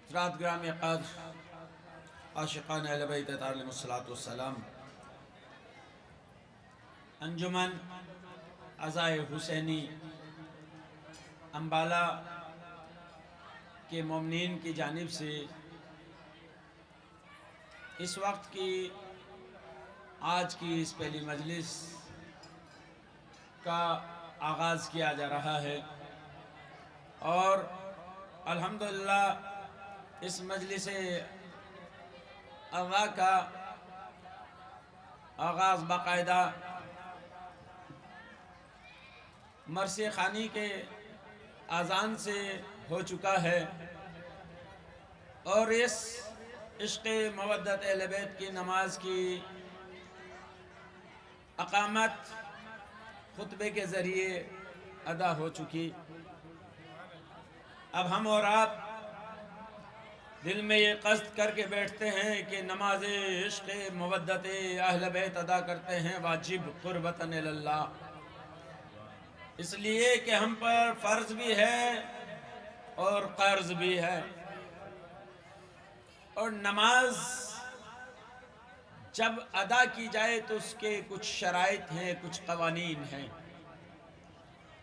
حضرات گرامی قدر، عاشقان اہل بیت علیہم السلام، انجمن عزائے حسینی امبالہ کے مومنین کی جانب سے اس وقت کی آج کی اس پہلی مجلس کا آغاز کیا جا رہا ہے، اور الحمدللہ اس مجلس اغا کا آغاز باقاعدہ مرثیہ خوانی کے اذان سے ہو چکا ہے، اور اس عشق مودت اہل بیت کی نماز کی اقامت خطبے کے ذریعے ادا ہو چکی۔ اب ہم اور آپ دل میں یہ قصد کر کے بیٹھتے ہیں کہ نماز عشق مودت اہل بیت ادا کرتے ہیں واجب قربتاً اللہ، اس لیے کہ ہم پر فرض بھی ہے اور قرض بھی ہے، اور نماز جب ادا کی جائے تو اس کے کچھ شرائط ہیں، کچھ قوانین ہیں۔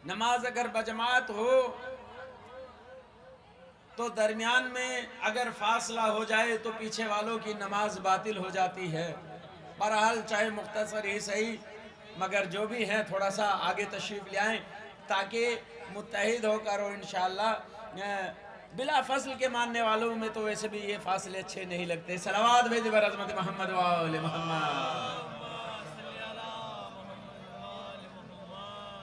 نماز اگر بجماعت ہو تو درمیان میں اگر فاصلہ ہو جائے تو پیچھے والوں کی نماز باطل ہو جاتی ہے۔ بہرحال چاہے مختصر ہی صحیح، مگر جو بھی ہیں تھوڑا سا آگے تشریف لے آئیں تاکہ متحد ہو کر، اور انشاءاللہ بلا فصل کے ماننے والوں میں تو ویسے بھی یہ فاصلے اچھے نہیں لگتے۔ صلوات بھیجیں بر عظمت محمد و آل محمد۔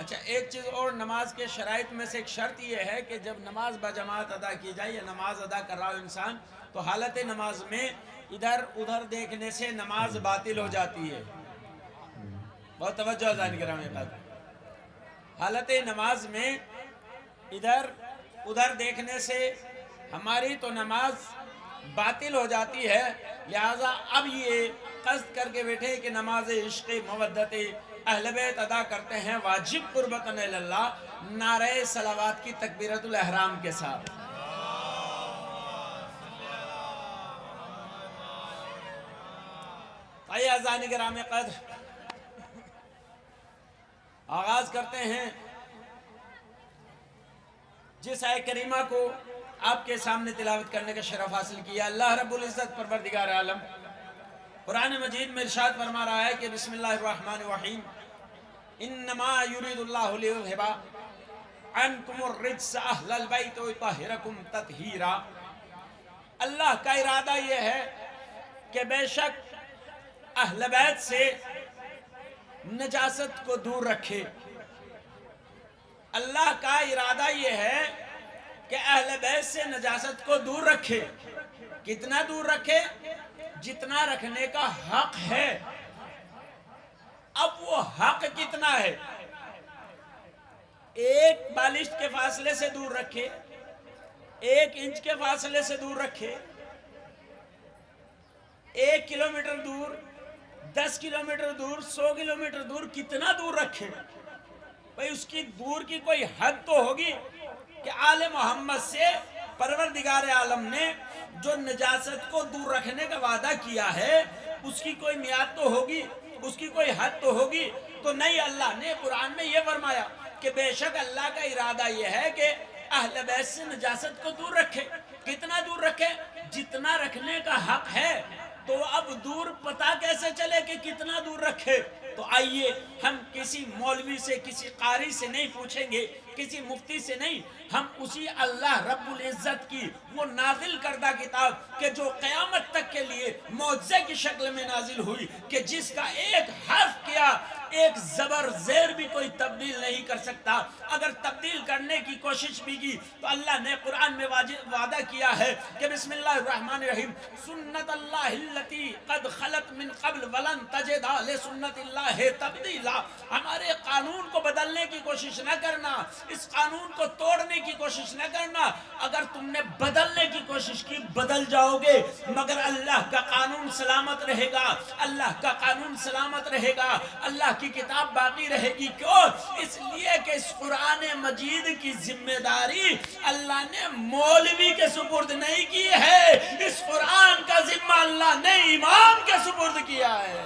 اچھا، ایک چیز اور نماز کے شرائط میں سے ایک شرط یہ ہے کہ جب نماز بجماعت ادا کی جائے یا نماز ادا کر رہا ہو انسان، تو حالت نماز میں ادھر ادھر دیکھنے سے نماز باطل ہو جاتی ہے۔ بہت توجہ عزائز گرامی قدر، حالت نماز میں ادھر ادھر دیکھنے سے ہماری تو نماز باطل ہو جاتی ہے، لہذا اب یہ قصد کر کے بیٹھے کہ نماز عشق مودت اہل بیت ادا کرتے ہیں واجب قربتاً اللہ، نعرہ صلوات کی تکبیرۃ الاحرام کے ساتھ۔ آئیے عزائز گرامی قدر، آغاز کرتے ہیں جس آیت کریمہ کو آپ کے سامنے تلاوت کرنے کا شرف حاصل کیا۔ اللہ رب العزت پروردگار عالم قرآن مجید میں ارشاد فرما رہا ہے کہ بسم اللہ الرحمن الرحیم، انما یرید اللہ لیذھب عنکم الرجس اہل البیت ویطہرکم تطہیرا۔ اللہ کا ارادہ یہ ہے کہ بے شک اہل بیت سے نجاست کو دور رکھے۔ اللہ کا ارادہ یہ ہے کہ اہل بیت سے نجاست کو دور رکھے۔ کتنا دور رکھے؟ جتنا رکھنے کا حق ہے۔ اب وہ حق کتنا ہے؟ ایک بالشت کے فاصلے سے دور رکھے، 1 انچ کے فاصلے سے دور رکھے، 1 کلومیٹر دور، 10 کلومیٹر دور، 100 کلومیٹر دور، کتنا دور رکھے؟ بھئی اس کی دور کی کوئی حد تو ہوگی کہ آل محمد سے پروردگار عالم نے جو نجاست کو دور رکھنے کا وعدہ کیا ہے اس کی کوئی میعاد تو ہوگی، اس کی کوئی حد تو ہوگی۔ تو نہیں، اللہ نے قرآن میں یہ فرمایا کہ بے شک اللہ کا ارادہ یہ ہے کہ اہل بیت سے نجاست کو دور رکھے۔ کتنا دور رکھے؟ جتنا رکھنے کا حق ہے۔ تو اب دور پتہ کیسے چلے کہ کتنا دور رکھے؟ تو آئیے ہم کسی مولوی سے، کسی قاری سے نہیں پوچھیں گے، کسی مفتی سے نہیں، ہم اسی اللہ رب العزت کی وہ نازل کردہ کتاب کہ جو قیامت تک کے لیے معجزے کی شکل میں نازل ہوئی، کہ جس کا ایک حرف کیا، ایک زبر زیر بھی کوئی تبدیل نہیں کر سکتا، اگر تبدیل کرنے کی کوشش بھی کی تو اللہ نے قرآن میں وعدہ کیا ہے کہ بسم اللہ الرحمن الرحیم، سنت اللہ التی قد خلت من قبل ولن تجد لسنت اللہ تبدیلا۔ ہمارے قانون کو بدلنے کی کوشش نہ کرنا، اس قانون کو توڑنے کی کوشش نہ کرنا۔ اگر تم نے بدلنے کی کوشش کی بدل جاؤ گے، مگر اللہ کا قانون سلامت رہے گا، اللہ کا قانون سلامت رہے گا، اللہ کی کتاب باقی رہے گی۔ کیوں؟ اس لیے کہ اس قرآن مجید کی ذمہ داری اللہ نے مولوی کے سپرد نہیں کی ہے، اللہ نے امام کے سپرد کیا ہے۔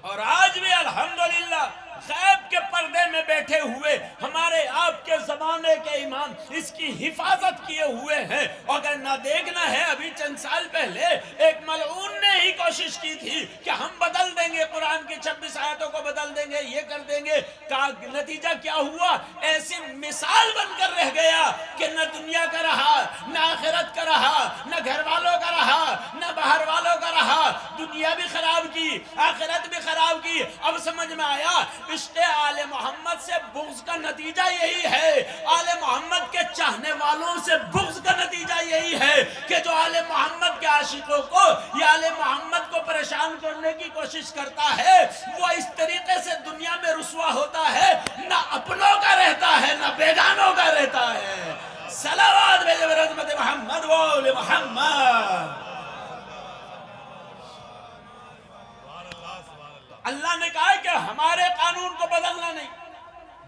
اور آج بھی الحمدللہ غیب کے پردے میں بیٹھے ہوئے ہمارے آپ کے زمانے کے امام اس کی حفاظت کیے ہوئے ہیں۔ اگر نہ دیکھنا ہے، ابھی چند سال پہلے ایک ملعون نے ہی کوشش کی تھی کہ ہم بدل دیں گے، قرآن کی 26 آیتوں کو بدل دیں گے، یہ کر دیں گے۔ نتیجہ کیا ہوا؟ ایسی مثال بن کر رہ گیا کہ نہ دنیا کا رہا، نہ آخرت کا رہا، نہ گھر والوں کا رہا، نہ باہر والوں کا رہا۔ دنیا بھی خراب کی، آخرت بھی خراب کی۔ اب سمجھ میں آیا عشق آل محمد سے بغض کا نتیجہ یہی ہے، آل محمد کے چاہنے والوں سے بغض کا نتیجہ یہی ہے کہ جو آل محمد کے عاشقوں کو یا آل محمد کو پریشان کرنے کی کوشش کرتا ہے وہ اس طریقے سے دنیا میں رسوا ہوتا ہے، نہ اپنوں کا رہتا ہے نہ بیگانوں کا رہتا ہے۔ صلوات برحمت محمد و آل محمد۔ اللہ نے کہا کہ ہمارے قانون کو بدلنا نہیں،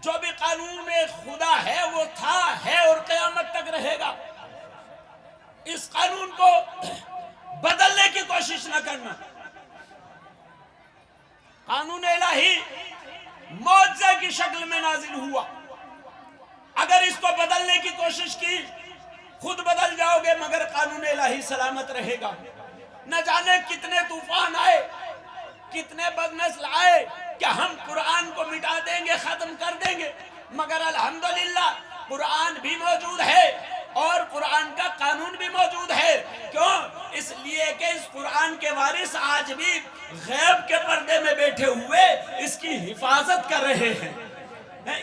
جو بھی قانون خدا ہے وہ تھا، ہے اور قیامت تک رہے گا۔ اس قانون کو بدلنے کی کوشش نہ کرنا۔ قانون الہی معجزے کی شکل میں نازل ہوا، اگر اس کو بدلنے کی کوشش کی خود بدل جاؤ گے، مگر قانون الہی سلامت رہے گا۔ نہ جانے کتنے طوفان آئے، کتنے بدنسل آئے کہ ہم قرآن کو مٹا دیں گے، ختم کر دیں گے، مگر الحمدللہ قرآن بھی موجود ہے اور قرآن کا قانون بھی موجود ہے۔ کیوں؟ اس لیے کہ اس قرآن کے وارث آج بھی غیب کے پردے میں بیٹھے ہوئے اس کی حفاظت کر رہے ہیں۔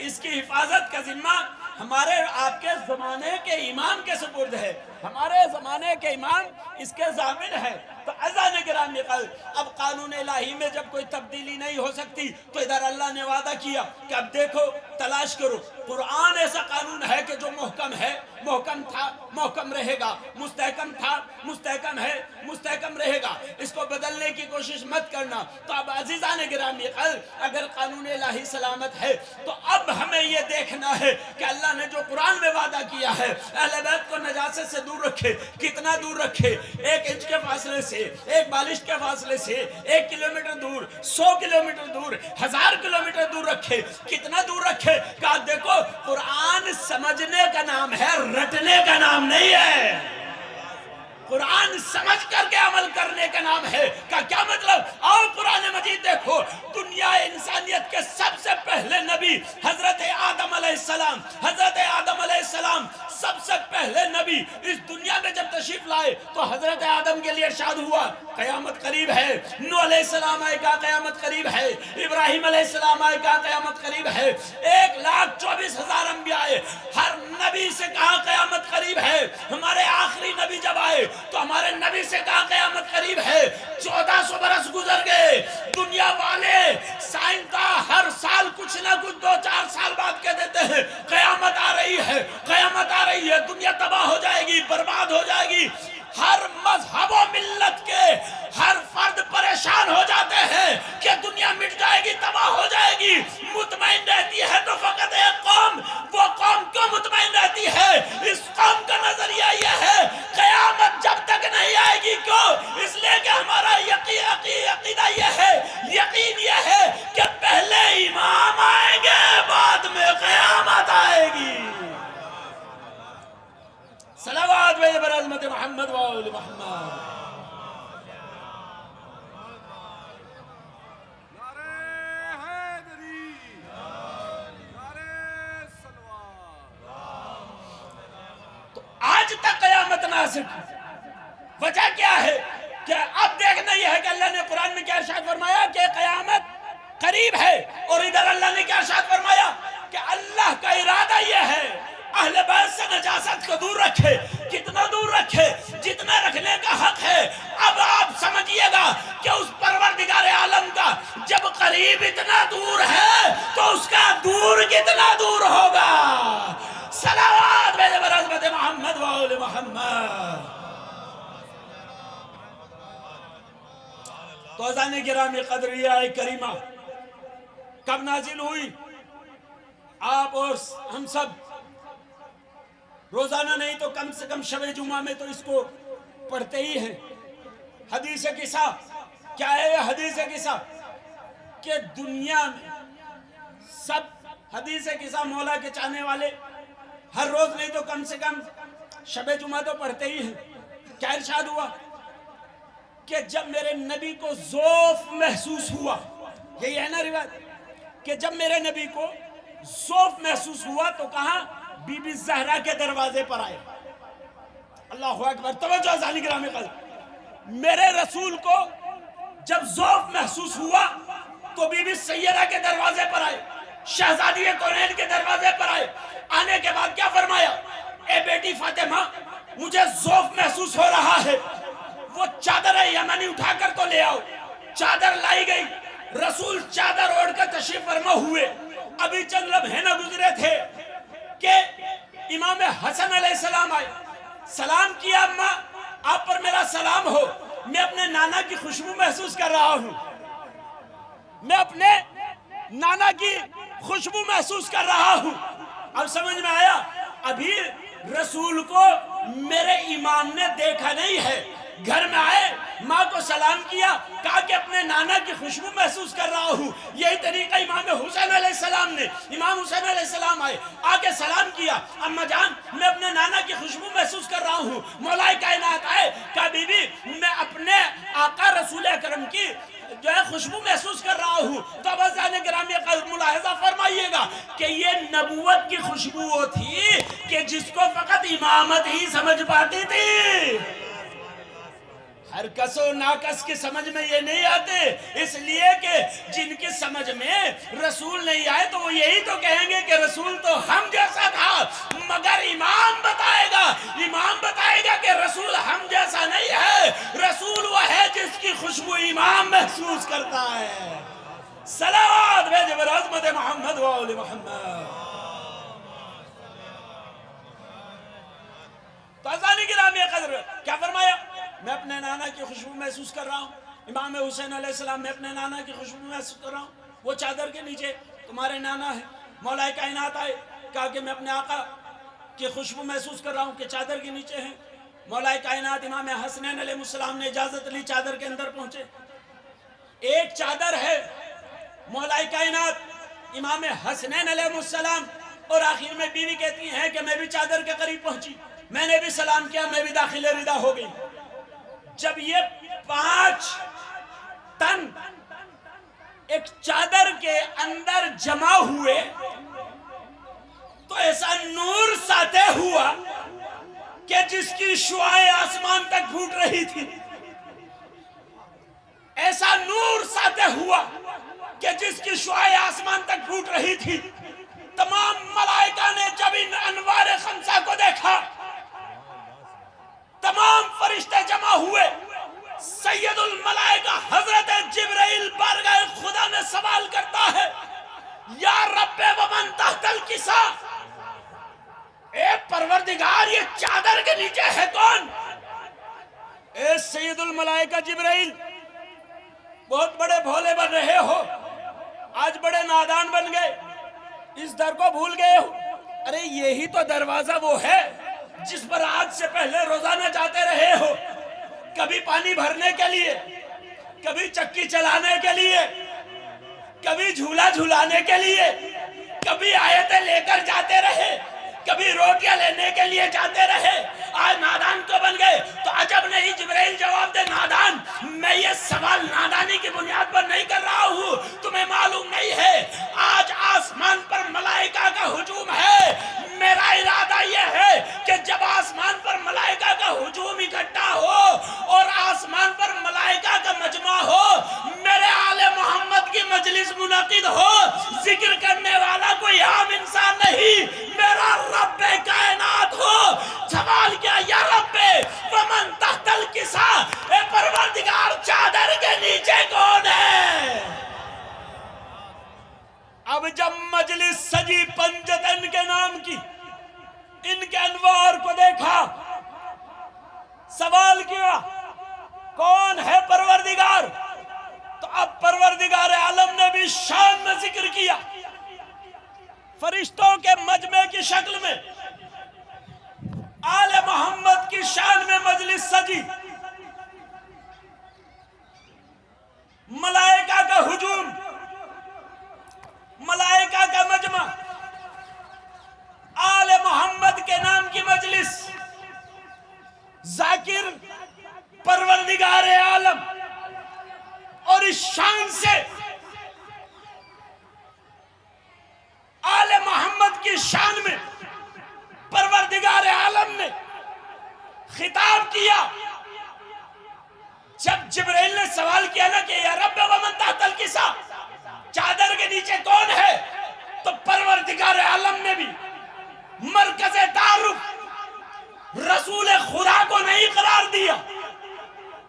اس کی حفاظت کا ذمہ ہمارے آپ کے زمانے کے امام کے سپرد ہے، ہمارے زمانے کے امام اس کے ضامن ہے۔ تو عزیزان گرامی قدر، اب قانون الہی میں جب کوئی تبدیلی نہیں ہو سکتی تو ادھر اللہ نے وعدہ کیا کہ اب دیکھو، تلاش کرو، قرآن ایسا قانون ہے کہ جو محکم ہے، محکم تھا، محکم رہے گا، مستحکم تھا، مستحکم ہے، مستحکم رہے گا۔ اس کو بدلنے کی کوشش مت کرنا۔ تو اب عزیزان گرامی قدر، اگر قانون الہی سلامت ہے تو اب ہمیں یہ دیکھنا ہے کہ اللہ نے جو قرآن میں وعدہ کیا ہے اہل بیت کو نجاست سے دور رکھے، کتنا دور رکھے؟ 1 انچ کے فاصلے سے، 1 بالشت کے فاصلے سے، 1 کلومیٹر دور، 100 کلومیٹر دور، 1000 کلومیٹر دور رکھے۔ کتنا دور رکھے؟ کہا دیکھو قرآن سمجھنے کا نام ہے، رٹنے کا نام نہیں ہے۔ قرآن سمجھ کر کے عمل کرنے کا نام ہے۔ کیا مطلب؟ آؤ قرآن مجید دیکھو، دنیا انسانیت کے سب سے پہلے نبی حضرت آدم علیہ السلام، حضرت آدم علیہ السلام سب سے پہلے نبی اس دنیا میں جب تشریف لائے تو حضرت آدم کے لیے ارشاد ہوا قیامت قریب ہے۔ نوح علیہ السلام آئے، کہا قیامت قریب ہے۔ ابراہیم علیہ السلام آئے، کہا قیامت قریب ہے۔ 1,24,000 انبیاء آئے، ہر نبی سے کہا قیامت قریب ہے۔ ہمارے آخری نبی جب آئے تو ہمارے نبی سے کہا قیامت قریب ہے۔ 1400 برس گزر گئے، دنیا والے سائنسداں ہر سال کچھ نہ کچھ 2-4 سال بعد کہہ دیتے ہیں قیامت آ رہی ہے، قیامت آ رہی ہے، دنیا تباہ ہو جائے گی، برباد ہو جائے گی۔ ہر مذہب و ملت کے ہر فرد پریشان ہو جاتے ہیں کہ دنیا مٹ جائے گی، تباہ ہو جائے گی۔ مطمئن رہتی ہے تو فقط ایک قوم، وہ قوم کیوں مطمئن رہتی ہے؟ اس قوم کا نظریہ یہ ہے قیامت جب تک نہیں آئے گی۔ کیوں؟ اس لیے کہ ہمارا عقیدہ یہ ہے، یقین یہ ہے کہ پہلے امام آئیں گے، بعد میں قیامت آئے گی۔ صلوات برحمت محمد و آل محمد۔ تو آج تک قیامت نہ آ سکی، وجہ کیا ہے؟ کہ اب دیکھنا یہ ہے کہ اللہ نے قرآن میں کیا ارشاد فرمایا کہ قیامت قریب ہے، اور ادھر اللہ نے کیا ارشاد فرمایا کہ اللہ کا ارادہ یہ ہے اہل بیت سے نجاست کو دور رکھے۔ کتنا دور رکھے؟ جتنا رکھنے کا حق ہے۔ اب آپ سمجھئے گا کہ اس پروردگار عالم کا جب قریب اتنا دور ہے تو اس کا دور کتنا دور ہوگا۔ صلوات برحمت محمد و آل محمد۔ تو عزیزان گرامی قدر، یہ آیت کریمہ کب نازل ہوئی؟ آپ اور ہم سب روزانہ نہیں تو کم سے کم شب جمعہ میں تو اس کو پڑھتے ہی ہیں۔ حدیث قصہ کیا ہے؟ حدیث قصہ کہ دنیا میں سب حدیث قصہ مولا کے چاہنے والے ہر روز نہیں تو کم سے کم شب جمعہ تو پڑھتے ہی ہیں۔ کیا ارشاد ہوا کہ جب میرے نبی کو ذوف محسوس ہوا، یہی ہے نا روایت، کہ جب میرے نبی کو ذوف محسوس ہوا تو کہاں؟ بی بی زہرا کے دروازے پر آئے۔ اللہ اکبر، توجہ ازانی گرامی قدر، میرے رسول کو جب ذوف محسوس ہوا تو بی بی سیدہ کے دروازے پر آئے، شہزادی کونین کے دروازے پر آئے۔ آنے کے بعد کیا فرمایا؟ اے بیٹی فاطمہ، مجھے ذوف محسوس ہو رہا ہے، وہ چادر یمنی اٹھا کر تو لے آؤ۔ چادر لائی گئی، رسول چادر اوڑھ کر تشریف فرما ہوئے۔ ابھی چند لمحے نہ گزرے تھے کہ امام حسن علیہ السلام آئے، سلام کیا، اماں آپ پر میرا سلام ہو، میں اپنے نانا کی خوشبو محسوس کر رہا ہوں، میں اپنے نانا کی خوشبو محسوس کر رہا ہوں۔ اب سمجھ میں آیا؟ ابھی رسول کو میرے امام نے دیکھا نہیں ہے، گھر میں آئے، ماں کو سلام کیا، کہا کہ اپنے نانا کی خوشبو محسوس کر رہا ہوں۔ یہی طریقہ امام حسین علیہ السلام نے، امام حسین علیہ السلام آئے، آکے سلام کیا، اماں جان میں اپنے نانا کی خوشبو محسوس کر رہا ہوں۔ مولا کائنات آئے، کہا بی بی میں اپنے آقا رسول اکرم کی جو ہے خوشبو محسوس کر رہا ہوں۔ تو عزیزان گرامی ملاحظہ فرمائیے گا کہ یہ نبوت کی خوشبو تھی کہ جس کو فقط امامت ہی سمجھ پاتی تھی، ہر کس و ناکس کی سمجھ میں یہ نہیں آتے، اس لیے کہ جن کی سمجھ میں رسول نہیں آئے تو وہ یہی تو کہیں گے کہ رسول تو ہم جیسا تھا، مگر امام بتائے گا کہ رسول ہم جیسا نہیں ہے، رسول وہ ہے جس کی خوشبو امام محسوس کرتا ہے۔ صلوات بھیجے بر عظمت محمد و آل محمد۔ تو عزیزان گرامی قدر کیا فرمایا؟ میں اپنے نانا کی خوشبو محسوس کر رہا ہوں۔ امام حسین علیہ السلام میں اپنے نانا کی خوشبو محسوس کر رہا ہوں، وہ چادر کے نیچے تمہارے نانا ہے۔ مولا کائنات آئے، کہا کہ میں اپنے آقا کی خوشبو محسوس کر رہا ہوں کہ چادر کے نیچے ہیں۔ مولا کائنات امام حسنین علیہ السلام نے اجازت لی، چادر کے اندر پہنچے۔ ایک چادر ہے، مولا کائنات امام حسنین علیہ السلام، اور آخر میں بیوی کہتی ہیں کہ میں بھی چادر کے قریب پہنچی، میں نے بھی سلام کیا، میں بھی داخل رضا ہو گئی۔ جب یہ 5 ٹن ایک چادر کے اندر جمع ہوئے تو ایسا نور ساطع ہوا کہ جس کی شعاعیں آسمان تک پھوٹ رہی تھی، ایسا نور ساطع ہوا کہ جس کی شعاعیں آسمان تک پھوٹ رہی تھی۔ تمام ملائکہ نے جب ان انوار خمسہ کو دیکھا، تمام فرشتے جمع ہوئے، سید الملائکہ حضرت جبرائیل بارگاہ خدا میں سوال کرتا ہے، یا رب ومن تحت الکسا، اے پروردگار یہ چادر کے نیچے ہے کون؟ اے سید الملائکہ جبرائیل، بہت بڑے بھولے بن رہے ہو، آج بڑے نادان بن گئے، اس در کو بھول گئے ہو۔ ارے یہی تو دروازہ وہ ہے جس پر آج سے پہلے روزانہ جاتے رہے ہو، کبھی پانی بھرنے کے لیے، کبھی چکی چلانے کے لیے، کبھی جھولا جھولانے کے لیے، کبھی آیتیں لے کر جاتے رہے، کبھی روٹیاں لینے کے لیے جاتے رہے، آج نادان کو بن گئے۔ تو عجب نہیں جبرائیل جواب دے، نادان، میں یہ سوال نادانی کی بنیاد پر نہیں کر رہا ہوں، تمہیں معلوم نہیں ہے آج آسمان پر ملائکہ کا ہجوم ہے، میرا ارادہ یہ ہے کہ جب آسمان پر ملائکہ کا ہجوم اکٹھا ہو اور آسمان پر ملائکہ کا مجمع ہو، میرے آل محمد کی مجلس منعقد ہو، ذکر کرنے والا کوئی عام انسان نہیں، میرا رب کائنات ہو، سوال کیا، یا رب ومن تحت الکسا، اے پروردگار چادر کے نیچے کون ہے؟ اب جب مجلس سجی پنجتن کے نام کی ان کے انوار کو دیکھا، سوال کیا کون ہے پروردگار؟ تو اب پروردگار عالم نے بھی شان میں ذکر کیا، فرشتوں کے مجمع کی شکل میں آل محمد کی شان میں مجلس سجی، ملائکہ کا ہجوم، ملائکہ کا مجمع، آل محمد کے نام کی مجلس، ذاکر پروردگار عالم، اور اس شان سے آل محمد کی شان میں پروردگار عالم نے خطاب کیا۔ جب جبرائیل نے سوال کیا نا کہ یا رب ومن تحت الکسا، چادر کے نیچے کون ہے، تو پروردگار عالم نے بھی مرکز تعارف رسول خدا کو نہیں قرار دیا،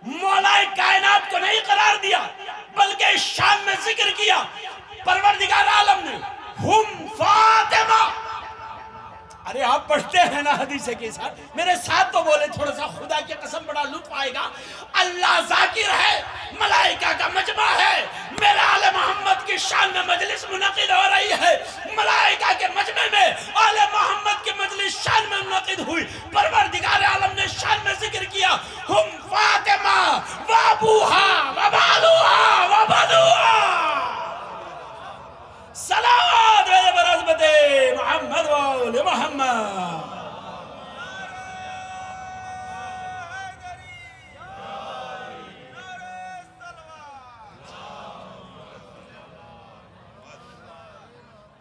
مولا کائنات کو نہیں قرار دیا، بلکہ اس شان میں ذکر کیا پروردگار عالم نے ہم فاطمہ۔ ارے آپ پڑھتے ہیں نا حدیث کے ساتھ، میرے ساتھ تو بولے تھوڑا سا، خدا کی قسم بڑا لطف آئے گا۔ اللہ ذاکر ہے، ملائکہ کا مجمع ہے، میرا آل محمد کی شان میں مجلس منعقد ہو رہی ہے، ملائکہ کے مجمع میں آل محمد کی مجلس شان میں منعقد ہوئی، پروردگار عالم نے شان میں ذکر کیا ہم فاطمہ وابوہا وبالوہا وبنوہا، صلوات برحمت محمد وآل محمد۔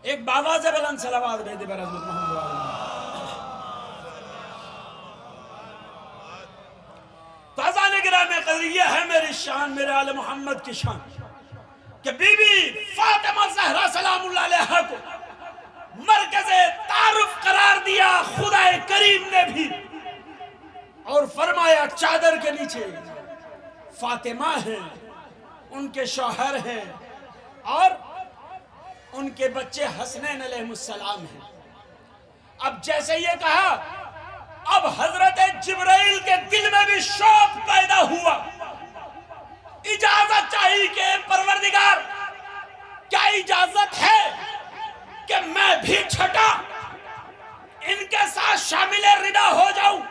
ایک باواز بلند صلوات بھیجے برحمت محمد وآل محمد۔ تو اذان گرامی قدر یہ ہے میری شان، میرے آل محمد کی شان، کہ بی بی فاطمہ زہرا سلام اللہ علیہا کو مرکز تعارف قرار دیا خدا کریم نے بھی، اور فرمایا چادر کے نیچے فاطمہ ہیں، ان کے شوہر ہیں، اور ان کے بچے حسنین علیہ السلام ہیں۔ اب جیسے یہ کہا، اب حضرت جبرائیل کے دل میں بھی شوق پیدا ہوا، اجازت چاہیے کہ پروردگار کیا اجازت ہے کہ میں بھی چھٹا ان کے ساتھ شامل ردا ہو جاؤں؟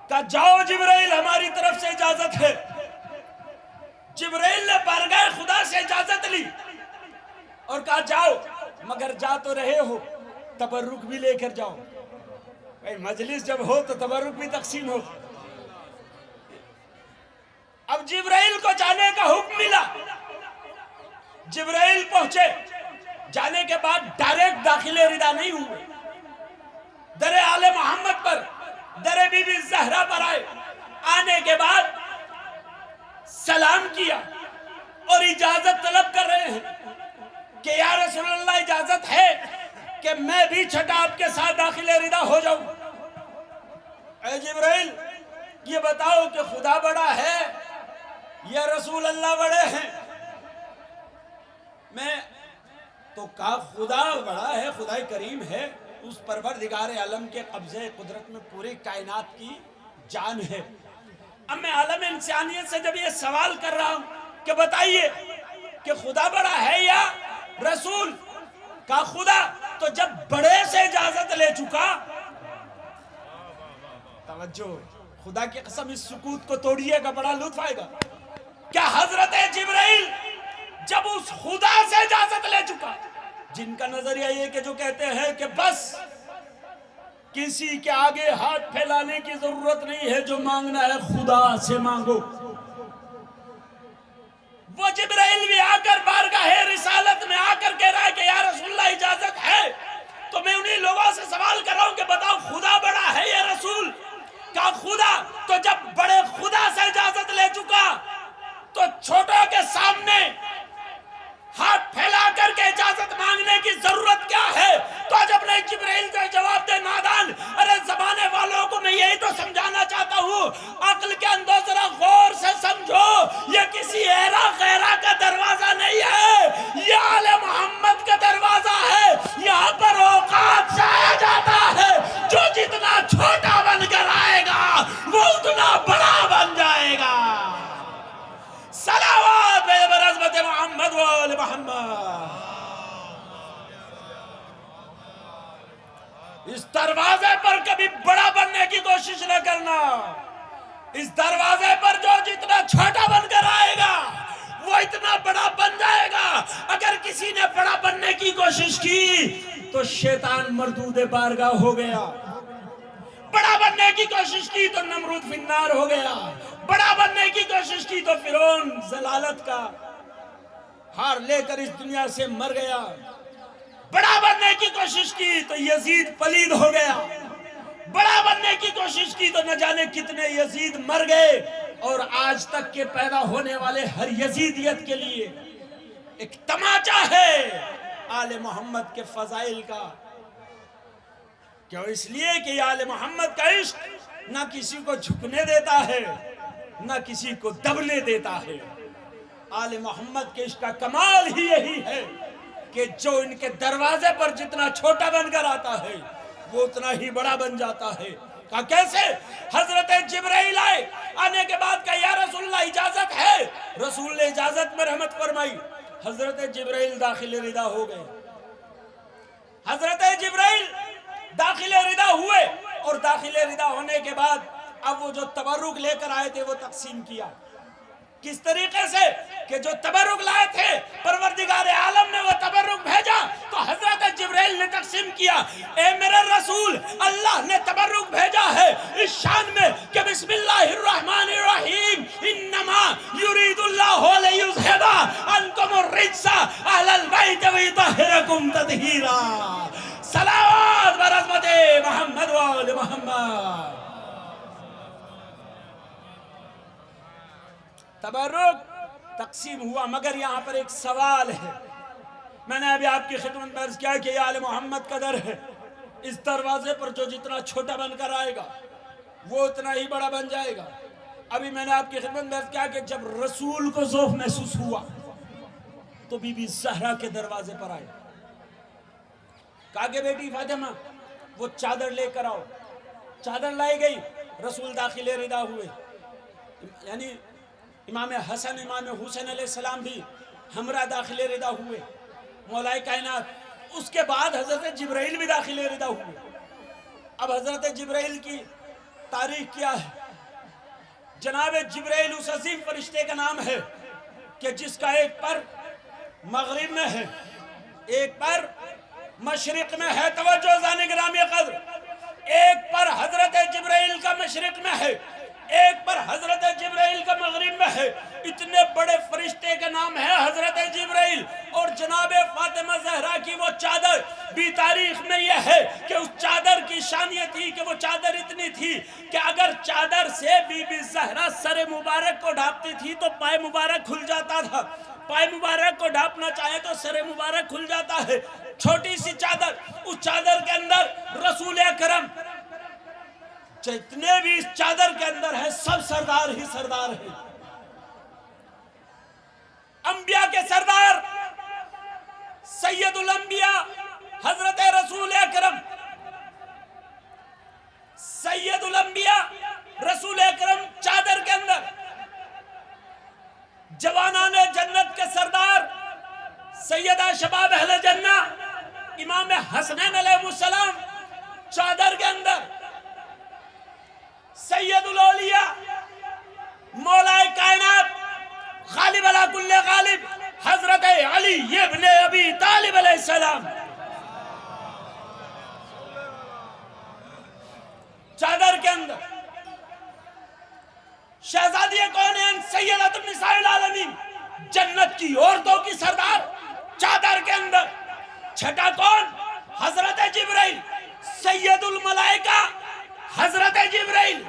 کہا جاؤ جبرائیل، ہماری طرف سے اجازت ہے۔ جبرائیل نے بارگاہ خدا سے اجازت لی اور کہا جاؤ، مگر جا تو رہے ہو، تبرک بھی لے کر جاؤ۔ بھائی مجلس جب ہو تو تبرک بھی تقسیم ہو۔ اب جبرائیل کو جانے کا حکم ملا، جبرائیل پہنچے، جانے کے بعد ڈائریکٹ داخل ردا نہیں ہوئے، در آل محمد پر، در بی بی زہرا پر آئے، آنے کے بعد سلام کیا اور اجازت طلب کر رہے ہیں کہ یا رسول اللہ اجازت ہے کہ میں بھی چھٹا آپ کے ساتھ داخل ردا ہو جاؤں۔ اے جبرائیل یہ بتاؤ کہ خدا بڑا ہے یا رسول اللہ بڑے ہیں؟ میں تو کہا خدا بڑا ہے، خدا کریم ہے، اس پروردگار عالم کے قبضے قدرت میں پوری کائنات کی جان ہے۔ اب میں عالم انسانیت سے جب یہ سوال کر رہا ہوں کہ بتائیے کہ خدا بڑا ہے یا رسول، کہا خدا، تو جب بڑے سے اجازت لے چکا، توجہ، خدا کی قسم اس سکوت کو توڑیے گا، بڑا لطف آئے گا۔ کیا حضرت جبرائیل جب اس خدا سے اجازت لے چکا، جن کا نظریہ یہ کہ جو کہتے ہیں کہ بس کسی کے آگے ہاتھ پھیلانے کی ضرورت نہیں ہے، جو مانگنا ہے خدا سے مانگو، وہ جبرائیل بھی آ کر بارگاہ رسالت میں آ کر کہہ رہا ہے کہ یا رسول اللہ اجازت ہے، تو میں انہی لوگوں سے سوال کر رہا ہوں کہ بتاؤ خدا بڑا ہے یا رسول؟ کہا خدا، تو جب بڑے خدا سے اجازت لے چکا تو چھوٹوں کے سامنے ہاتھ پھیلا کر کے اجازت مانگنے کی ضرورت کیا ہے؟ تو جب نہیں جبرائیل کا جواب دے نادان، ارے زمانے والوں کو میں یہی تو سمجھانا چاہتا ہوں، عقل کے اندر ذرا غور سے سمجھو، یہ کسی ایرا غیرہ کا دروازہ نہیں ہے، یہ آل محمد کا دروازہ ہے، یہاں پر اوقات سے آیا جاتا ہے، جو جتنا چھوٹا بن کر آئے گا وہ اتنا بڑا بن جائے گا۔ صلوات برحمت محمد وآل محمد۔ اس دروازے پر کبھی بڑا بننے کی کوشش نہ کرنا. اس دروازے پر جو جتنا چھوٹا بن کر آئے گا وہ اتنا بڑا بن جائے گا. اگر کسی نے بڑا بننے کی کوشش کی تو شیطان مردود بارگاہ ہو گیا. بڑا بننے کی کوشش کی تو نمرود فی النار ہو گیا. بڑا بننے کی کوشش کی تو فرعون ضلالت کا ہار لے کر اس دنیا سے مر گیا. بڑا بننے کی کوشش کی تو یزید پلید ہو گیا. بڑا بننے کی کوشش کی تو نہ جانے کتنے یزید مر گئے. اور آج تک کے پیدا ہونے والے ہر یزیدیت کے لیے ایک تماچا ہے آل محمد کے فضائل کا. کیوں؟ اس لیے کہ یہ آل محمد کا عشق نہ کسی کو جھکنے دیتا ہے نہ کسی کو دبنے دیتا ہے. آل محمد کے عشق کا کمال ہی یہی ہے کہ جو ان کے دروازے پر جتنا چھوٹا بن کر آتا ہے وہ اتنا ہی بڑا بن جاتا ہے. کہا کیسے؟ حضرت جبرائیل آئے, آنے کے بعد کہا یا رسول اللہ اجازت ہے. رسول نے اجازت میں رحمت فرمائی. حضرت جبرائیل داخل ردا ہو گئے. حضرت جبرائیل داخل ردا ہوئے اور داخل ردا ہونے کے بعد اب وہ جو تبرک لے کر آئے تھے وہ تقسیم کیا. کس طریقے سے کہ جو تبرک لائے تھے پروردگار عالم نے وہ تبرک بھیجا تو حضرت جبرائیل نے تقسیم کیا. اے میرے رسول, اللہ نے تبرک بھیجا ہے اس شان میں کہ بسم اللہ الرحمن الرحیم انما یرید اللہ لیذھب عنکم الرجس اہل البیت ویطہرکم تطہیرا. صلوات برحمت محمد وآل محمد. تبرک تقسیم ہوا, مگر یہاں پر ایک سوال ہے. میں نے ابھی آپ کی خدمت میں عرض کیا کہ یہ آل محمد کا در ہے. اس دروازے پر جو جتنا چھوٹا بن کر آئے گا وہ اتنا ہی بڑا بن جائے گا. ابھی میں نے آپ کی خدمت میں عرض کیا کہ جب رسول کو ذوق محسوس ہوا تو بی بی زہرا کے دروازے پر آئے. کہا کہ بیٹی فاطمہ وہ چادر لے کر آؤ. چادر لائی گئی. رسول داخل ردا ہوئے. یعنی امام حسن امام حسین علیہ السلام بھی ہمراہ داخل ردا ہوئے مولا کائنات. اس کے بعد حضرت جبرائیل بھی داخل ردا ہوئے. اب حضرت جبرائیل کی تاریخ کیا ہے؟ جناب جبرائیل اس عظیم فرشتے کا نام ہے کہ جس کا ایک پر مغرب میں ہے ایک پر مشرق میں ہے. توجہ زانی گرامی قدر, ایک پر حضرت جبرائیل کا مشرق میں ہے ایک پر حضرت جبرائیل کا مغرب میں ہے. اتنے بڑے فرشتے کا نام ہے حضرت جبرائیل. اور جناب فاطمہ زہرا کی وہ چادر بھی تاریخ میں یہ ہے کہ اس چادر کی شان یہ تھی کہ وہ چادر اتنی تھی کہ اگر چادر سے بی بی زہرا سر مبارک کو ڈھانپتی تھی تو پائے مبارک کھل جاتا تھا. پائے مبارک کو ڈھانپنا چاہے تو سر مبارک کھل جاتا ہے. چھوٹی سی چادر, اس چادر کے اندر رسول اکرم جتنے بھی اس چادر کے اندر ہے سب سردار ہی سردار ہیں. انبیاء کے سردار سید الانبیاء حضرت رسول اکرم, سید الانبیاء رسول اکرم چادر کے اندر. جوانان جنت کے سردار سیدہ شباب اہل جنہ امام حسنین علیہ السلام چادر کے اندر. سید الاولیاء مولا کائنات غالب علی کل غالب حضرت علی ابن ابی طالب علیہ السلام چادر کے اندر. شہزادی کونین سیدۃ النساء العالمین جنت کی عورتوں کی سردار چادر کے اندر. چھٹا کون؟ حضرت جبرائیل سید الملائکہ حضرت جبرائیل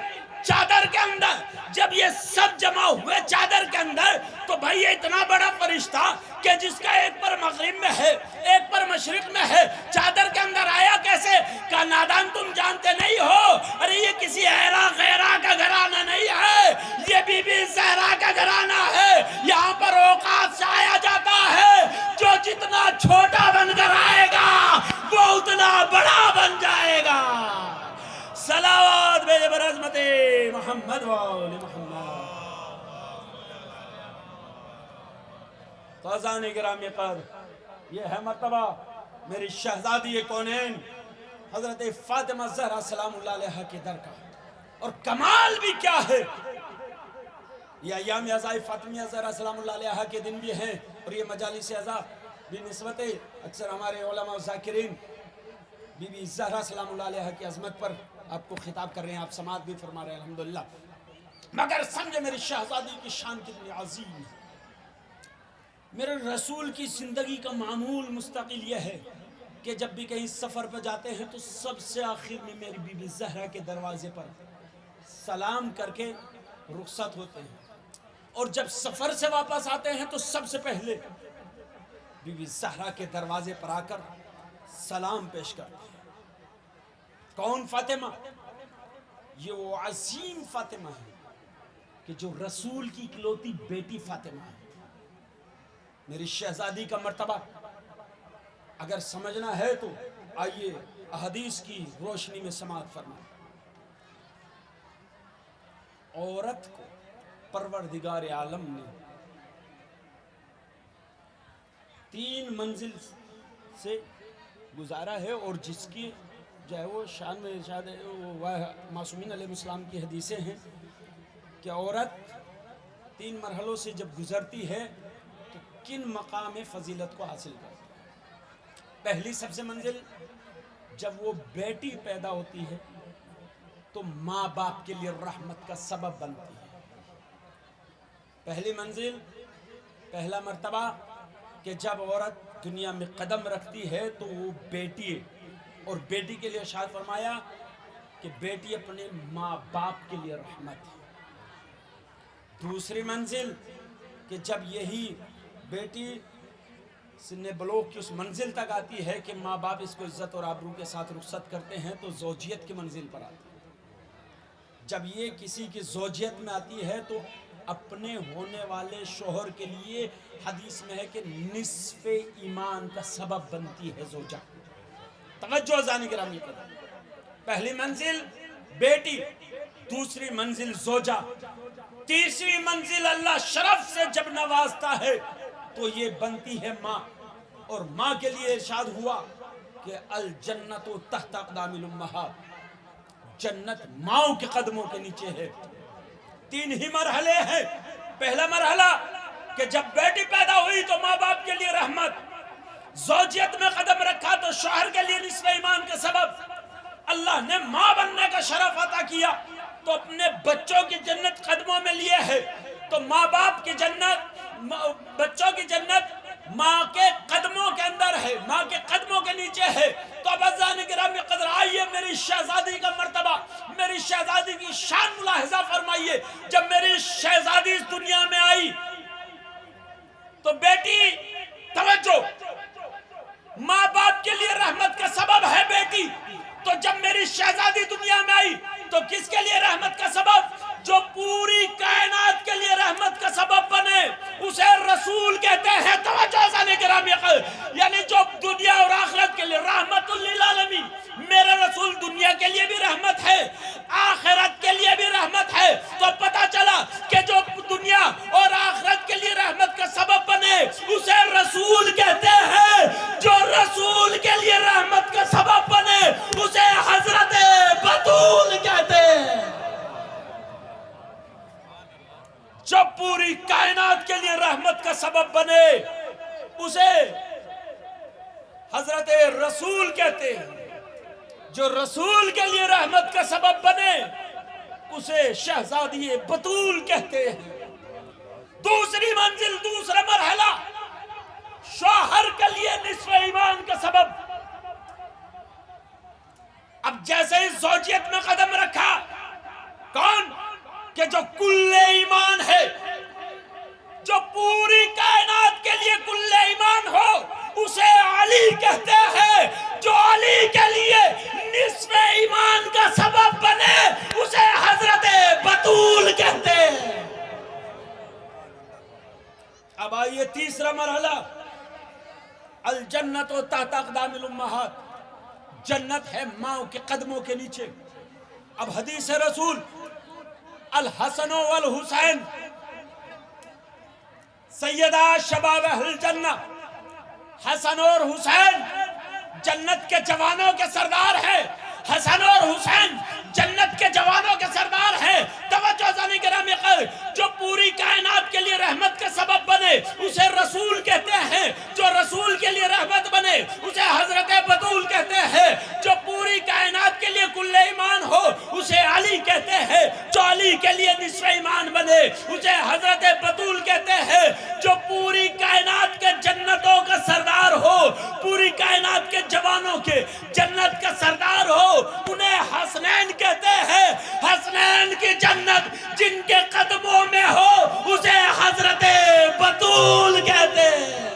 چادر کے اندر. جب یہ سب جمع ہوئے چادر کے اندر تو بھائی یہ اتنا بڑا فرشتہ کہ جس کا ایک پر مغرب میں ہے ایک پر مشرق میں ہے چادر کے اندر آیا کیسے؟ کہا نادان تم جانتے نہیں ہو, ارے یہ کسی حیرا غیرہ کا گھرانہ نہیں ہے, یہ بی بی زہرا کا گھرانہ ہے. یہاں پر اوقات سے آیا جاتا ہے. جو جتنا چھوٹا بن کر آئے گا وہ اتنا بڑا بن جائے گا. صلوات بے برحمت محمد وآل محمد. فضان گرامی قدر, یہ ہے مرتبہ میری شہزادی کونین حضرت فاطمہ زہرا سلام اللہ علیہ کے در کا. اور کمال بھی کیا ہے، یہ ایام عزاء فاطمیہ زہرا سلام اللہ علیہ کے دن بھی ہیں، اور یہ مجالس عزاء بھی نسبت اکثر ہمارے علماء و ذاکرین بی بی زہرا سلام اللہ علیہ کی عظمت پر آپ کو خطاب کر رہے ہیں، آپ سماعت بھی فرما رہے ہیں الحمدللہ. مگر سمجھے میری شہزادی کی شان کتنی عظیم ہے. میرے رسول کی زندگی کا معمول مستقل یہ ہے کہ جب بھی کہیں سفر پہ جاتے ہیں تو سب سے آخر میں میری بی بی زہرا کے دروازے پر سلام کر کے رخصت ہوتے ہیں، اور جب سفر سے واپس آتے ہیں تو سب سے پہلے بی بی زہرا کے دروازے پر آ کر سلام پیش کرتے ہیں. کون فاطمہ؟ یہ وہ عظیم فاطمہ ہے کہ جو رسول کی اکلوتی بیٹی فاطمہ ہے. میری شہزادی کا مرتبہ اگر سمجھنا ہے تو آئیے احادیث کی روشنی میں سماعت فرمائیں. عورت کو پروردگار عالم نے 3 منزل سے گزارا ہے، اور جس کی جو ہے وہ شان میں ارشاد ہے، وہ معصومین علیہ السلام کی حدیثیں ہیں کہ عورت 3 مرحلوں سے جب گزرتی ہے تو کن مقام فضیلت کو حاصل کرتی ہے. پہلی سب سے منزل جب وہ بیٹی پیدا ہوتی ہے تو ماں باپ کے لیے رحمت کا سبب بنتی ہے. پہلی منزل، پہلا مرتبہ کہ جب عورت دنیا میں قدم رکھتی ہے تو وہ بیٹی ہے، اور بیٹی کے لیے ارشاد فرمایا کہ بیٹی اپنے ماں باپ کے لیے رحمت ہے. دوسری منزل کہ جب یہی بیٹی سن بلوغ کی اس منزل تک آتی ہے کہ ماں باپ اس کو عزت اور آبرو کے ساتھ رخصت کرتے ہیں تو زوجیت کی منزل پر آتی ہے. جب یہ کسی کی زوجیت میں آتی ہے تو اپنے ہونے والے شوہر کے لیے حدیث میں ہے کہ نصف ایمان کا سبب بنتی ہے زوجہ. توجہ عزیزان گرامی قدر، پہلی منزل بیٹی، دوسری منزل زوجہ، تیسری منزل اللہ شرف سے جب نوازتا ہے تو یہ بنتی ہے ماں. اور ماں کے لیے ارشاد ہوا کہ الجنت تحت اقدام الامہات، جنت ماؤں کے قدموں کے نیچے ہے. 3 ہی مرحلے ہیں. پہلا مرحلہ کہ جب بیٹی پیدا ہوئی تو ماں باپ کے لیے رحمت، زوجیت میں قدم رکھا تو شوہر کے لیے نصف ایمان کا سبب، اللہ نے ماں بننے کا شرف عطا کیا تو اپنے بچوں کی جنت قدموں میں لیے ہے. تو ماں باپ کی جنت، بچوں کی جنت ماں کے قدموں کے اندر ہے، ماں کے قدموں کے نیچے ہے. تو اب عزیزان گرامی قدر آئیے میری شہزادی کا مرتبہ، میری شہزادی کی شان ملاحظہ فرمائیے. جب میری شہزادی اس دنیا میں آئی تو بیٹی، توجہ، ماں باپ کے لیے رحمت کا سبب ہے بیٹی. تو جب میری شہزادی دنیا میں آئی تو کس کے لیے رحمت کا سبب؟ جو پوری کائنات کے لیے رحمت کا سبب بنے اسے رسول کہتے ہیں. توجہ سانے گرامی، یعنی جو دنیا اور آخرت کے لیے رحمت للعالمین. میرے رسول دنیا کے لیے بھی رحمت ہے، آخرت کے لیے بھی رحمت ہے. تو پتہ چلا کہ جو دنیا اور آخرت کے لیے رحمت کا سبب بنے اسے رسول کہتے ہیں. جو رسول کے لیے رحمت کا سبب بنے اسے حضرت بطول کہتے ہیں. جو پوری کائنات کے لیے رحمت کا سبب بنے اسے حضرت رسول کہتے ہیں. جو رسول کے لیے رحمت کا سبب بنے اسے شہزادی بطول کہتے ہیں. دوسری منزل، دوسرا مرحلہ، شوہر کے لیے نصف ایمان کا سبب. اب جیسے ہی زوجیت میں قدم رکھا، کون؟ کہ جو کل ایمان ہے، جو پوری کائنات کے لیے کل ایمان ہو اسے علی کہتے ہیں. جو علی کے لیے نصف ایمان کا سبب بنے اسے حضرت بطول کہتے ہیں. اب آئیے تیسرا مرحلہ، الجنت تحت اقدام الامہات، جنت ہے ماں کے قدموں کے نیچے. اب حدیث رسول، الحسن والحسین سیدہ شباب اہل جنہ، حسن اور حسین جنت کے جوانوں کے سردار ہیں، حسن اور حسین جنت کے جوانوں کے سردار ہیں۔ توجہ زانی گرامی قدر، جو پوری کائنات کے لیے رحمت کا سبب بنے اسے رسول کہتے ہیں، جو رسول کے لیے رحمت بنے اسے حضرت بطول کہتے ہیں، جو پوری کائنات کے لیے کل ایمان ہو اسے علی کہتے ہیں، جو علی کے لیے نصف ایمان بنے اسے حضرت بطول کہتے ہیں، جو پوری کائنات کے جنتوں کا سردار ہو، پوری کائنات کے جوانوں کے جنت کا سردار ہو، انہیں حسنین کہتے ہیں۔ حسنین کی جنت جن کے قدموں میں ہو اسے حضرت بطول کہتے ہیں۔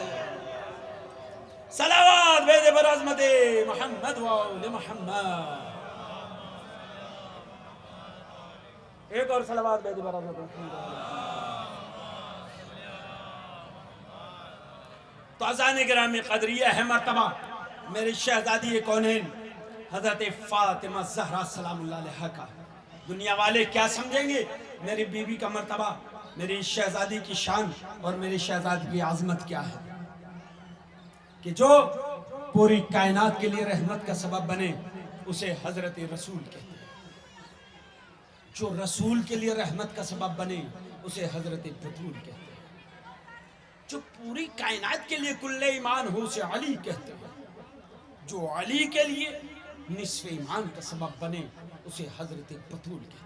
صلوات بید بر عظمت محمد و آل محمد۔ ایک اور صلوات بید بر عظمت محمد۔ تو اذان گرامی قدر، یہ ہے مرتبہ میری شہزادی کونین حضرت فاطمہ زہرا سلام اللہ علیہا کا۔ دنیا والے کیا سمجھیں گے میری بیوی کا مرتبہ، میری شہزادی کی شان اور میری شہزادی کی عظمت کیا ہے، کہ جو پوری کائنات کے لیے رحمت کا سبب بنے اسے حضرت رسول کہتے ہیں، جو رسول کے لیے رحمت کا سبب بنے اسے حضرت بطول کہتے ہیں، جو پوری کائنات کے لیے کل ایمان ہو اسے علی کہتے ہیں، جو علی کے لیے نصف ایمان کا سبب بنے اسے حضرت بطول کہتے ہیں۔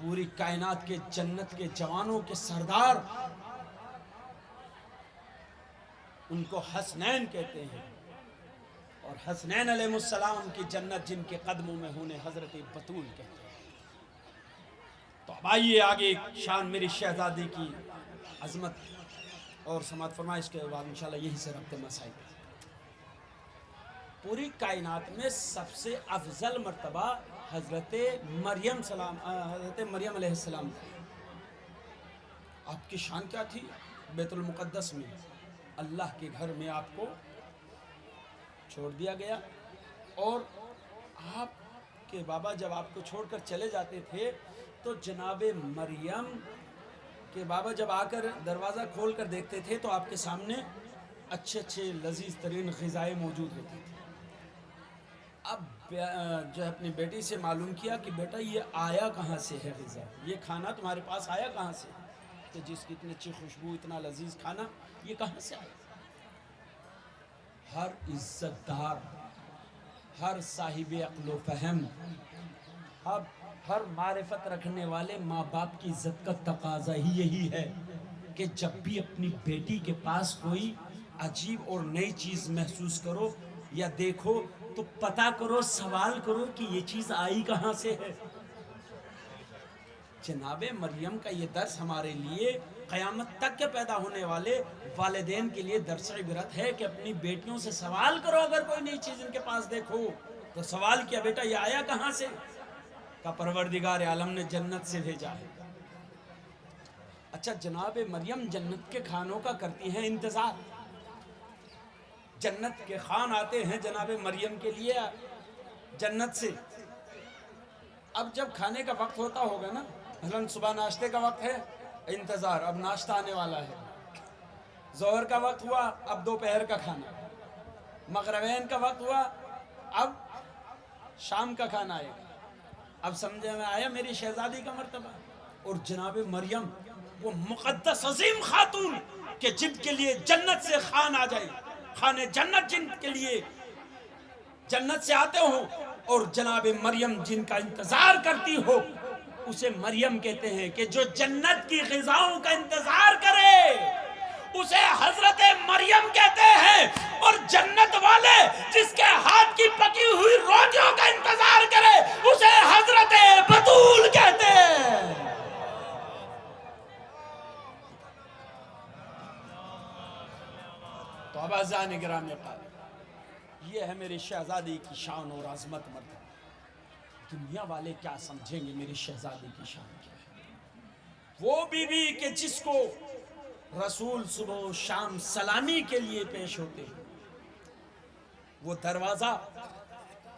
پوری کائنات کے جنت کے جوانوں کے سردار ان کو حسنین کہتے ہیں، اور حسنین علیہ السلام کی جنت جن کے قدموں میں ہونے حضرت بطول کہتے ہیں۔ تو اب آئیے آگے شان میری شہزادی کی عظمت اور سماعت فرمائے، اس کے بعد انشاءاللہ یہی سے ربط مسائل۔ پوری کائنات میں سب سے افضل مرتبہ حضرت مریم علیہ السلام تھا۔ آپ کی شان کیا تھی؟ بیت المقدس میں اللہ کے گھر میں آپ کو چھوڑ دیا گیا، اور آپ کے بابا جب آپ کو چھوڑ کر چلے جاتے تھے تو جناب مریم کے بابا جب آ کر دروازہ کھول کر دیکھتے تھے تو آپ کے سامنے اچھے اچھے لذیذ ترین غذائیں موجود ہوتی تھی۔ اب جو اپنی بیٹی سے معلوم کیا کہ بیٹا یہ آیا کہاں سے ہے غذا، یہ کھانا تمہارے پاس آیا کہاں سے، کہ جس کی اتنی اچھی خوشبو، اتنا لذیذ کھانا، یہ کہاں سے آیا؟ ہر عزت دار، ہر صاحب عقل و فہم، ہر معرفت رکھنے والے ماں باپ کی عزت کا تقاضا ہی یہی ہے کہ جب بھی اپنی بیٹی کے پاس کوئی عجیب اور نئی چیز محسوس کرو یا دیکھو تو پتہ کرو، سوال کرو کہ یہ چیز آئی کہاں سے ہے۔ جناب مریم کا یہ درس ہمارے لیے قیامت تک کے پیدا ہونے والے والدین کے لیے درس عبرت ہے کہ اپنی بیٹیوں سے سوال کرو، اگر کوئی نئی چیز ان کے پاس دیکھو تو سوال کیا بیٹا یہ آیا کہاں سے؟ کا پروردگار عالم نے جنت سے بھیجا ہے۔ اچھا، جناب مریم جنت کے کھانوں کا کرتی ہیں انتظار، جنت کے خان آتے ہیں جناب مریم کے لیے جنت سے۔ اب جب کھانے کا وقت ہوتا ہوگا نا، مثلا صبح ناشتے کا وقت ہے، انتظار، اب ناشتہ آنے والا ہے، ظہر کا وقت ہوا، اب دوپہر کا کھانا، مغربین کا وقت ہوا، اب شام کا کھانا آئے گا۔ اب سمجھے میں آیا میری شہزادی کا مرتبہ۔ اور جناب مریم وہ مقدس عظیم خاتون کہ جن کے لیے جنت سے خان آ جائے، خانے جنت جن کے لیے جنت سے آتے ہوں، اور جناب مریم جن کا انتظار کرتی ہو اسے مریم کہتے ہیں، کہ جو جنت کی غذاؤں کا انتظار کرے اسے حضرت مریم کہتے ہیں، اور جنت والے جس کے ہاتھ کی پکی ہوئی روٹیوں کا انتظار کرے اسے حضرت بطول کہتے ہیں۔ تو اب اعزائے گرامی قادر، یہ ہے میری شہزادی کی شان اور عظمت مرتبہ۔ دنیا والے کیا سمجھیں گے میری شہزادی کی شان کیا ہے؟ وہ بی بی کہ جس کو رسول صبح و شام سلامی کے لیے پیش ہوتے ہیں، وہ دروازہ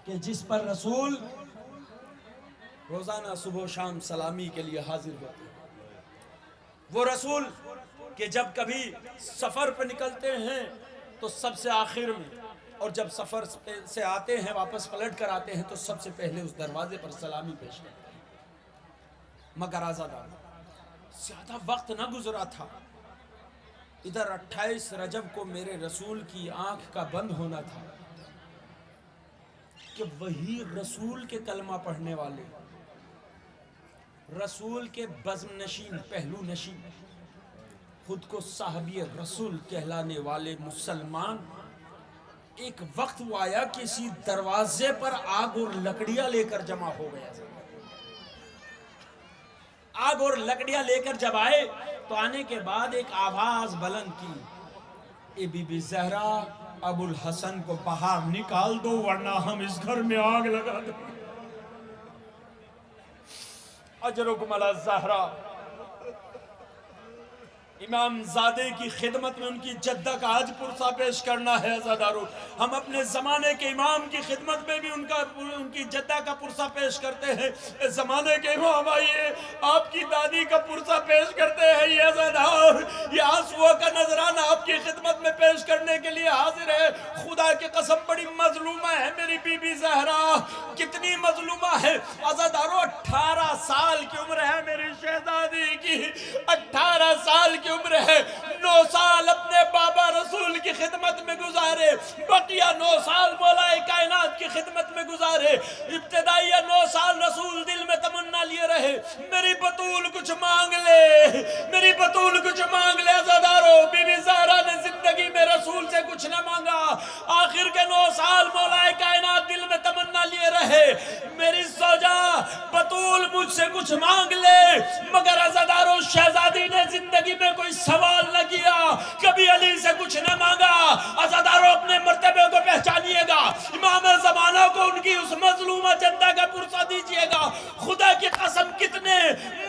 کہ جس پر رسول روزانہ صبح و شام سلامی کے لیے حاضر ہوتے ہیں، وہ رسول کہ جب کبھی سفر پہ نکلتے ہیں تو سب سے آخر میں اور جب سفر سے آتے ہیں واپس پلٹ کر آتے ہیں تو سب سے پہلے اس دروازے پر سلامی پیش کرتے ہیں۔ مگر آزادار زیادہ وقت نہ گزرا تھا، ادھر 28 رجب کو میرے رسول کی آنکھ کا بند ہونا تھا کہ وہی رسول کے کلمہ پڑھنے والے، رسول کے بزم نشین، پہلو نشین، خود کو صحابی رسول کہلانے والے مسلمان، ایک وقت وہ آیا کسی دروازے پر آگ اور لکڑیاں لے کر جمع ہو گیا۔ آگ اور لکڑیاں لے کر جب آئے تو آنے کے بعد ایک آواز بلند کی، اے بی بی زہرا، ابو الحسن کو باہر نکال دو ورنہ ہم اس گھر میں آگ لگا دیں۔ اجرکم علی الزہرا، امام زادے کی خدمت میں ان کی جدہ کا آج پرسہ پیش کرنا ہے عزادارو۔ ہم اپنے زمانے کے امام کی خدمت میں بھی ان کی جدہ کا پرسہ پیش کرتے ہیں۔ اس زمانے کے امام آئیے، آپ کی دادی کا پرسہ پیش کرتے ہیں۔ یہ عزادار، یہ آنسوؤں کا نذرانہ آپ کی خدمت میں پیش کرنے کے لیے حاضر ہے۔ خدا کی قسم بڑی مظلومہ ہے میری بی بی زہرا، کتنی مظلومہ ہے عزادارو۔ 18 سال کی عمر ہے میری شہزادی کی، 18 سال کی عمر ہے، 9 سال اپنے بابا رسول کی خدمت میں گزارے، بقیہ 9 سال مولا کائنات کی خدمت میں گزارے، ابتدائیہ 9 سال رسول دل میں تمنا لیے رہے، میری بطول کچھ مانگ لے، میری بطول کچھ مانگ لے عزادارو۔ بی بی زہرا نے زندگی میں رسول سے کچھ نہ مانگا، آخر کے 9 سال مولا کائنات دل میں تمنا لیے رہے، میری زوجہ بطول مجھ سے کچھ مانگ لے، مگر عزادارو شہزادی نے زندگی میں کوئی سوال نہ کیا، کبھی علی سے کچھ نہ مانگا۔ عزادارو اپنے مرتبے کو پہچانیے گا، امام زمانہ کو ان کی اس مظلومہ جدہ کا پرسہ دیجئے گا۔ خدا کی قسم کتنے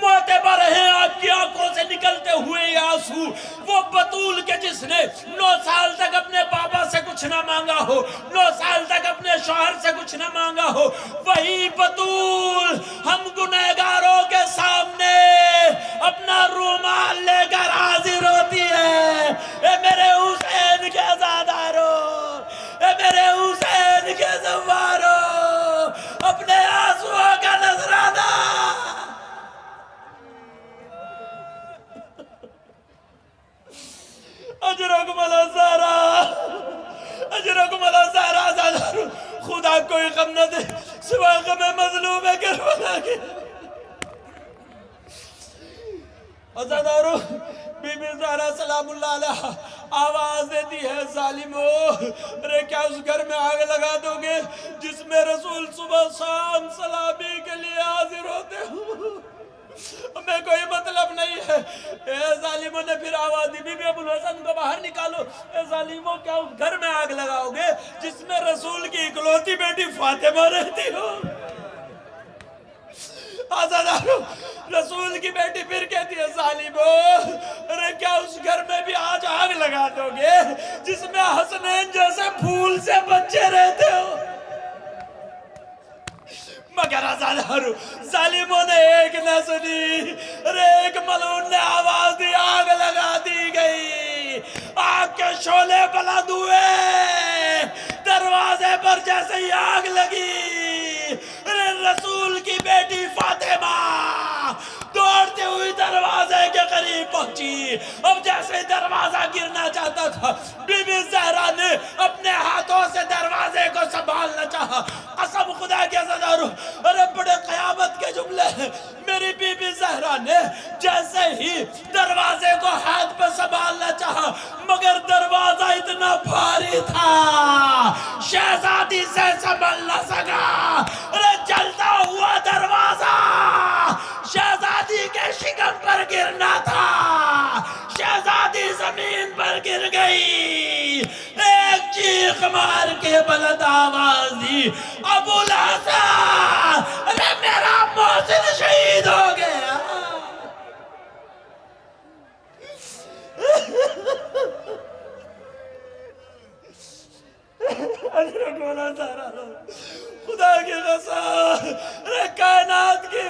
معتبر ہیں آپ کی آنکھوں سے نکلتے ہوئے یہ آنسو، وہ بطول کے جس نے 9 سال تک اپنے بابا سے کچھ نہ مانگا ہو، 9 سال تک اپنے شوہر سے کچھ نہ مانگا ہو، وہی بطول ہم گنہگاروں کے سامنے اپنا رومال لے کر حاضر ہوتی ہے۔ اے میرے حسین کے عزادارو، اے میرے حسین کے زوارو، اپنے آنسوؤں کا نذرانہ اجرکم علی الزہرا، اجرکم علی الزہرا عزادارو۔ خدا کوئی غم نہ دے سوا غم مظلوم کربلا کے۔ عزادارو بی بی زہرا سلام اللہ علیہ آواز دیتی ہے، ظالمو، ارے کیا اس گھر میں آگ لگا دو گے جس میں رسول صبح شام سلامی کے لیے حاضر ہوتے ہو؟ ہمیں کوئی مطلب نہیں ہے۔ اے ظالموں نے پھر آواز دی، بی بی ابو الحسن کو باہر نکالو۔ اے ظالموں، کیا اس گھر میں آگ لگاؤ گے جس میں رسول کی اکلوتی بیٹی فاطمہ رہتی ہو؟ عزادارو رسول کی بیٹی پھر کہتی ہے، ظالمو، ارے کیا اس گھر میں بھی آج آگ لگا دو گے جس میں حسنین جیسے پھول سے بچے رہتے ہو؟ مگر عزادارو ظالموں نے ایک نہ سنی، ارے ایک ملعون نے آواز دی، آگ لگا دی گئی، آگ کے شعلے بلند ہوئے، دروازے پر جیسے ہی آگ لگی، ارے رسول کی بیٹی فاطمہ دوڑتے ہوئی دروازے کے قریب پہنچی۔ اب جیسے دروازہ گرنا چاہتا تھا، بی بی زہرا نے اپنے ہاتھوں سے دروازے کو سنبھالنا چاہا۔ قسم خدا کے عزادارو، ارے بڑے قیامت کے جملے ہیں، میری بی بی زہرا نے جیسے ہی دروازے کو ہاتھ پہ سنبھالنا چاہا، مگر دروازہ اتنا بھاری تھا شہزادی سے سنبھل نہ سکا۔ ارے جلتا ہوا دروازہ شہزادی کے شکم پر گرنا تھا، شہزادی زمین پر گر گئی۔ ایک چیخ مار کے بلند آواز دی، ابو الحسن، ارے میرا محسن شہید ہو گیا۔ خدا کی قسم، ارے کائنات کی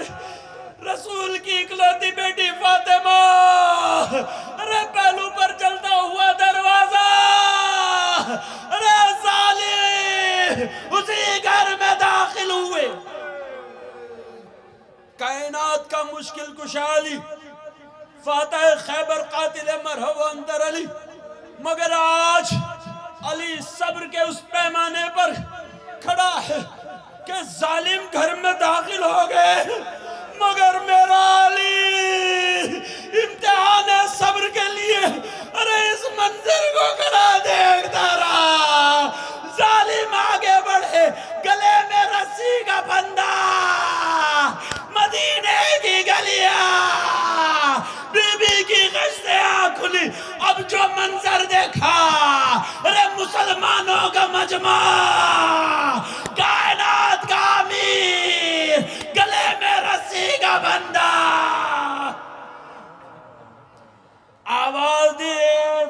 رسول کی اکلوتی بیٹی فاطمہ، ارے پہلو پر چلتا ہوا دروازہ، ارے ظالم مشکل کشا علی، فاتح خیبر قاتل مرحبا اندر علی. مگر آج علی صبر کے اس پیمانے پر کھڑا ہے کہ ظالم گھر میں داخل ہو گئے، مگر میرا علی امتحان ہے صبر کے لیے. ارے اس منظر کو کھڑا دیکھتا رہا، ظالم آگے بڑھے، گلے میں رسی کا بندہ، مدینے کی گلیاں، بی بی کی غشتیاں کھلی. اب جو منظر دیکھا، ارے مسلمانوں کا مجمع، کائنات کا امیر، گلے میں رسی کا بندہ، آواز دی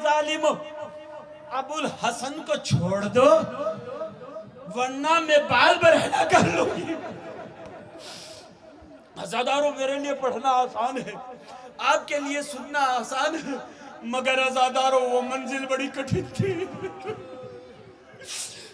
ظالموں ابو الحسن کو چھوڑ دو ورنہ میں بال برہنہ کر لوں گی. عزاداروں میرے لیے پڑھنا آسان ہے، آپ کے لیے سننا آسان ہے، مگر عزاداروں وہ منزل بڑی کٹھن تھی.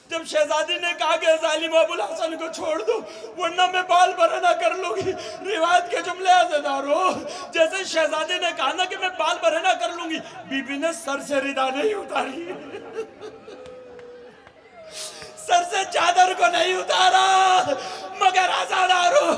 جب شہزادی نے کہا کہ ظالم ابو الحسن کو چھوڑ دو ورنہ میں بال برہنہ کر لوں گی، روایت کے جملے عزاداروں، جیسے شہزادی نے کہا نا کہ میں بال برہنہ کر لوں گی، بی بی نے سر سے ردا نہیں اتاری، سر سے چادر کو نہیں اتارا. مگر عزاداروں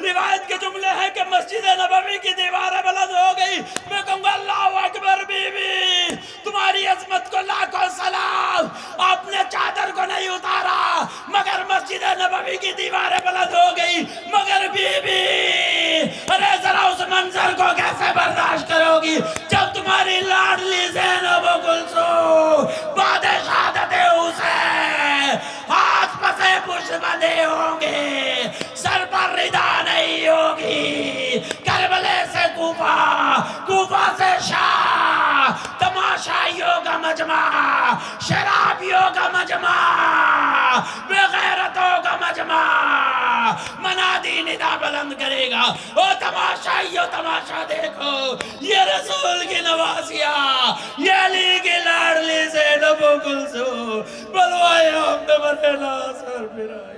روایت کے جملے ہیں کہ مسجد نبوی کی دیواریں بلند ہو گئی. میں کہوں گا اللہ اکبر بی بی، تمہاری عظمت کو لاکھوں سلام. آپ نے چادر کو نہیں اتارا مگر مسجد نبوی کی دیواریں بلند ہو گئی. مگر بی بی ارے ذرا اس منظر کو کیسے برداشت کرو گی جب تمہاری لاڈلی زینب و کلثوم بعد شہادت حسین ہاتھ پسے پشت بندھے ہوں گے، سر پر ردا نہیں ہوگی. کربلے سے کوفہ، کوفہ سے شام، تماشائیوں کا مجمع، شرابیوں کا مجمع، بے غیرتوں کا مجمع منادی ندا بلند کرے گا. او تماشائیوں تماشا دیکھو، یہ رسول کی نوازیاں، یہ علی کی لاڈلی زینب و کلثوم، بلوائے ہم نے مرے نا سر پھرائے.